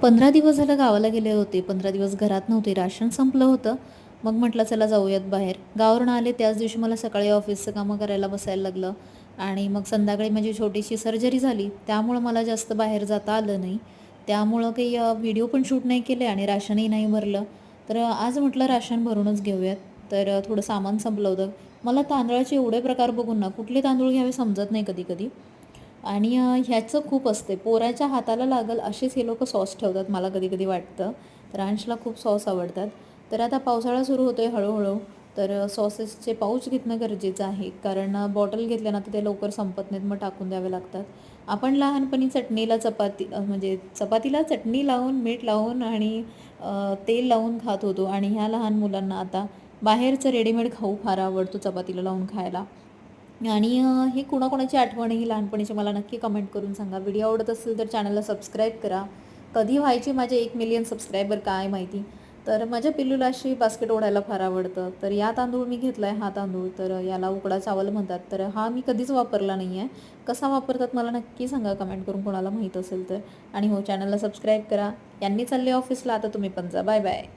15 दिवस झालं गावाला गेले होते. 15 दिवस घरात नव्हते. राशन संपलं होतं. मग म्हटलं चला जाऊयात बाहेर. गावावरून आले त्याच दिवशी मला सकाळी ऑफिसचं कामं करायला बसायला लागलं आणि मग संध्याकाळी माझी छोटीशी सर्जरी झाली. त्यामुळं मला जास्त बाहेर जाता आलं नाही. त्यामुळं काही व्हिडिओ पण शूट नाही केले आणि राशनही नाही भरलं. तर आज म्हटलं राशन भरूनच घेऊयात. तर थोडं सामान संपलं होतं. मला तांदळाचे एवढे प्रकार बघून ना कुठले तांदूळ घ्यावे समजत नाही कधी-कधी. आणि ह्याचं खूप असते. पोराच्या हाताला लागल असेच हे लोकं सॉस ठेवतात मला कधी-कधी वाटतं. तर अंशला खूप सॉस आवडतात. तर आता पावसाळा सुरू होतोय हळू-हळू. तर सॉसेसचे पाऊच घेतणं गरजेचं आहे. कारण बॉटल घेतल्या ना तर ते लवकर संपत नाहीत, मग टाकून द्यावे लागतात. आपण लहानपणी चटणीला म्हणजे चपातीला चटणी लावून, मीठ लावून आणि तेल लावून खात होतो आणि ह्या लहान मुलांना आता बाहेरचं रेडीमेड खाऊ फार आवडतो चपातीला लावून खायला. आणि ही कुणाकुणाची आठवण आहे ही लहानपणीची मला नक्की कमेंट करून सांगा. व्हिडिओ आवडत असेल तर चॅनलला सबस्क्राईब करा. कधी व्हायचे माझे 1 मिलियन सबस्क्रायबर काय माहिती. तर माझ्या पिल्लूला अशी बास्केट ओढायला फार आवडतं. तर या तांदूळ मी घेतला आहे, हा तांदूळ. तर याला उकडा चावल म्हणतात. तर हा मी कधीच वापरला नाही आहे. कसा वापरतात मला नक्की सांगा कमेंट करून कोणाला माहीत असेल तर. आणि हो, चॅनलला सबस्क्राईब करा. यांनी चालले ऑफिसला, आता तुम्ही पण जा. Bye bye.